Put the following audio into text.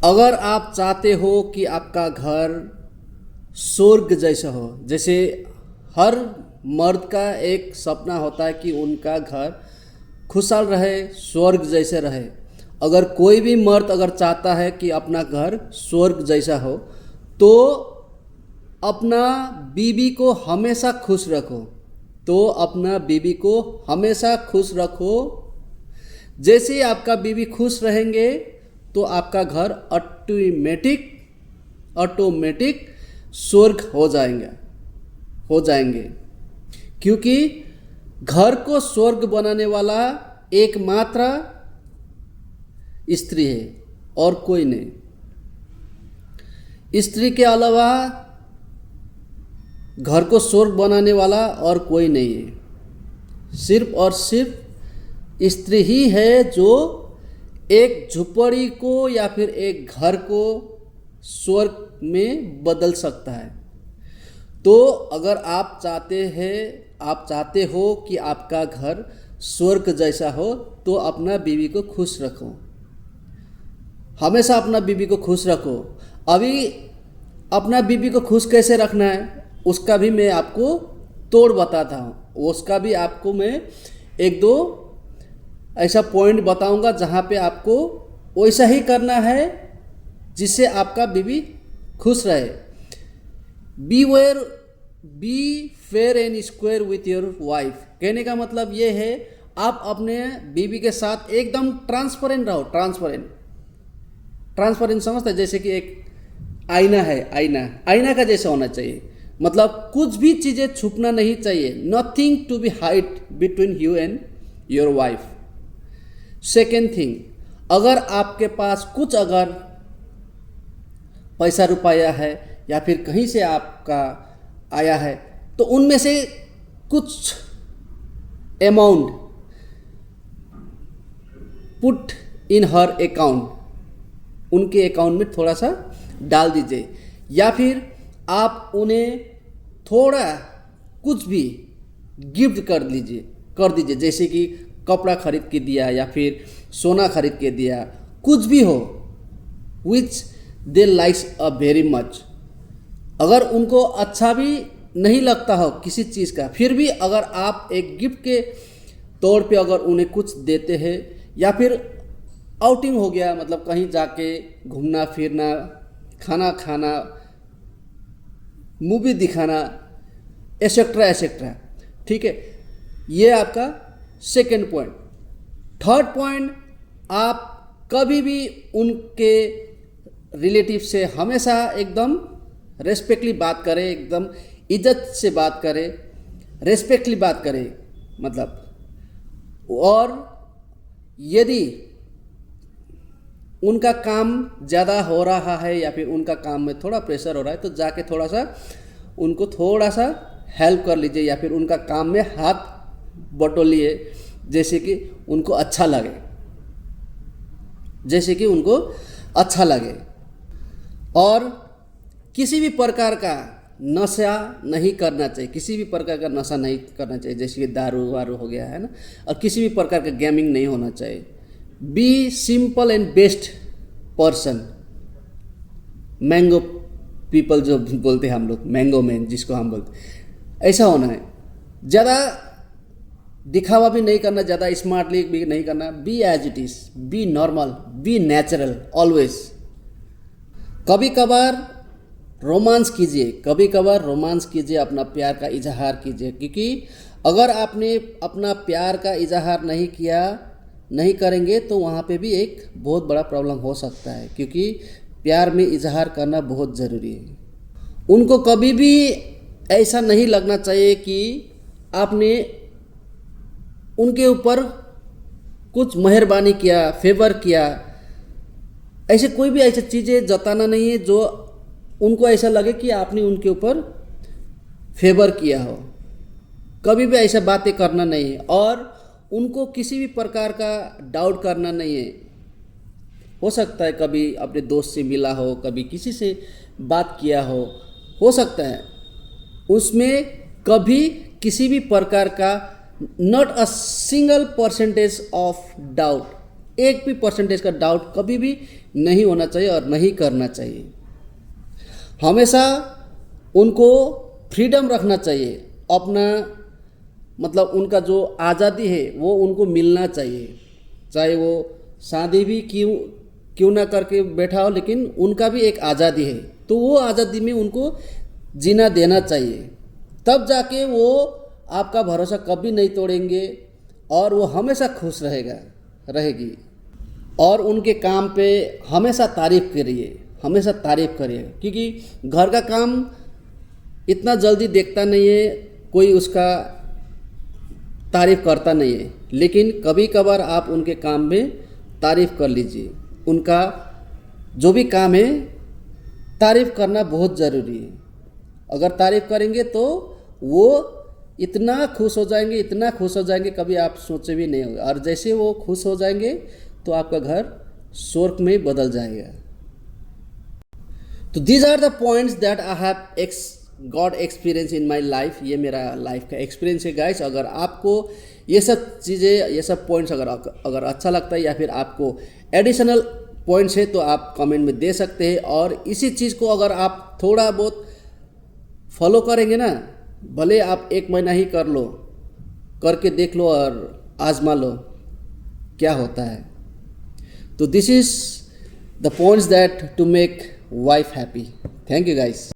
अगर आप चाहते हो कि आपका घर स्वर्ग जैसा हो, जैसे हर मर्द का एक सपना होता है कि उनका घर खुशहाल रहे, स्वर्ग जैसे रहे। अगर कोई भी मर्द अगर चाहता है कि अपना घर स्वर्ग जैसा हो, तो अपना बीवी को हमेशा खुश रखो। तो अपना बीवी को हमेशा खुश रखो। जैसे ही आपका बीवी खुश रहेंगे तो आपका घर ऑटोमेटिक स्वर्ग हो जाएंगे। क्योंकि घर को स्वर्ग बनाने वाला एकमात्र स्त्री है और कोई नहीं। स्त्री के अलावा घर को स्वर्ग बनाने वाला और कोई नहीं है। सिर्फ और सिर्फ स्त्री ही है जो एक झुपड़ी को या फिर एक घर को स्वर्ग में बदल सकता है। तो अगर आप चाहते हो कि आपका घर स्वर्ग जैसा हो, तो अपना बीवी को खुश रखो। हमेशा अपना बीवी को खुश रखो। अभी अपना बीवी को खुश कैसे रखना है उसका भी मैं आपको तोड़ बताता हूँ। उसका भी आपको मैं एक दो ऐसा पॉइंट बताऊंगा जहाँ पे आपको वैसा ही करना है जिससे आपका बीवी खुश रहे। Be fair and square with your wife. कहने का मतलब ये है, आप अपने बीवी के साथ एकदम ट्रांसपेरेंट रहो। ट्रांसपेरेंट समझते हैं? जैसे कि एक आईना है, आईना का जैसा होना चाहिए। मतलब कुछ भी चीज़ें छुपना नहीं चाहिए। Nothing to be hide between you and your wife. Second thing, अगर आपके पास कुछ अगर पैसा रुपया है या फिर कहीं से आपका आया है, तो उनमें से कुछ amount put in her account, उनके अकाउंट में थोड़ा सा डाल दीजिए। या फिर आप उन्हें थोड़ा कुछ भी गिफ्ट कर दीजिए। जैसे कि कपड़ा खरीद के दिया या फिर सोना खरीद के दिया, कुछ भी हो विच दे लाइक्स अ वेरी मच। अगर उनको अच्छा भी नहीं लगता हो किसी चीज़ का, फिर भी अगर आप एक गिफ्ट के तौर पे अगर उन्हें कुछ देते हैं, या फिर आउटिंग हो गया, मतलब कहीं जाके घूमना फिरना, खाना खाना, मूवी दिखाना, एसेट्रा, ठीक है। ये आपका सेकेंड पॉइंट। थर्ड पॉइंट, आप कभी भी उनके रिलेटिव से हमेशा एकदम रेस्पेक्टली बात करें, एकदम इज्जत से बात करें, रेस्पेक्टली बात करें मतलब। और यदि उनका काम ज़्यादा हो रहा है या फिर उनका काम में थोड़ा प्रेशर हो रहा है, तो जाके थोड़ा सा उनको थोड़ा सा हेल्प कर लीजिए या फिर उनका काम में हाथ बटोलिए, जैसे कि उनको अच्छा लगे। और किसी भी प्रकार का नशा नहीं करना चाहिए, जैसे कि दारू वारू हो गया है ना, और किसी भी प्रकार का गेमिंग नहीं होना चाहिए। Be simple and best person. Mango people जो बोलते हैं हम लोग, मैंगो मैन जिसको हम बोलते, ऐसा होना है। ज़्यादा दिखावा भी नहीं करना, ज़्यादा स्मार्टली भी नहीं करना। Be as it is, be normal, be natural always. कभी कभार रोमांस कीजिए, अपना प्यार का इजहार कीजिए। क्योंकि अगर आपने अपना प्यार का इजहार नहीं करेंगे तो वहाँ पे भी एक बहुत बड़ा प्रॉब्लम हो सकता है। क्योंकि प्यार में इजहार करना बहुत ज़रूरी है। उनको कभी भी ऐसा नहीं लगना चाहिए कि आपने उनके ऊपर कुछ मेहरबानी किया, फेवर किया। ऐसे कोई भी ऐसी चीज़ें जताना नहीं है जो उनको ऐसा लगे कि आपने उनके ऊपर फेवर किया हो। कभी भी ऐसा बातें करना नहीं है। और उनको किसी भी प्रकार का डाउट करना नहीं है। हो सकता है कभी अपने दोस्त से मिला हो, कभी किसी से बात किया हो सकता है उसमें कभी किसी भी प्रकार का not a single percentage of doubt एक भी परसेंटेज का डाउट कभी भी नहीं होना चाहिए और नहीं करना चाहिए। हमेशा उनको फ्रीडम रखना चाहिए, अपना मतलब उनका जो आज़ादी है वो उनको मिलना चाहिए। चाहे वो शादी भी क्यों ना करके बैठा हो, लेकिन उनका भी एक आज़ादी है, तो वो आज़ादी में उनको जीना देना चाहिए। तब जाके वो आपका भरोसा कभी नहीं तोड़ेंगे और वो हमेशा खुश रहेगी। और उनके काम पे हमेशा तारीफ़ करिए, हमेशा तारीफ़ करिए, क्योंकि घर का काम इतना जल्दी देखता नहीं है, कोई उसका तारीफ़ करता नहीं है, लेकिन कभी कभार आप उनके काम में तारीफ़ कर लीजिए। उनका जो भी काम है तारीफ़ करना बहुत ज़रूरी है। अगर तारीफ़ करेंगे तो वो इतना खुश हो जाएंगे, इतना खुश हो जाएंगे, कभी आप सोचे भी नहीं होंगे। और जैसे वो खुश हो जाएंगे तो आपका घर स्वर्ग में बदल जाएगा। तो these are the points that I have got experience in my life. ये मेरा लाइफ का एक्सपीरियंस है गाइस। अगर आपको ये सब चीज़ें, ये सब पॉइंट्स अगर अच्छा लगता है या फिर आपको एडिशनल पॉइंट्स है तो आप कमेंट में दे सकते हैं। और इसी चीज़ को अगर आप थोड़ा बहुत फॉलो करेंगे ना, भले आप 1 महीना ही कर लो, करके देख लो और आजमा लो क्या होता है। तो this is the points that to make wife happy. Thank you guys.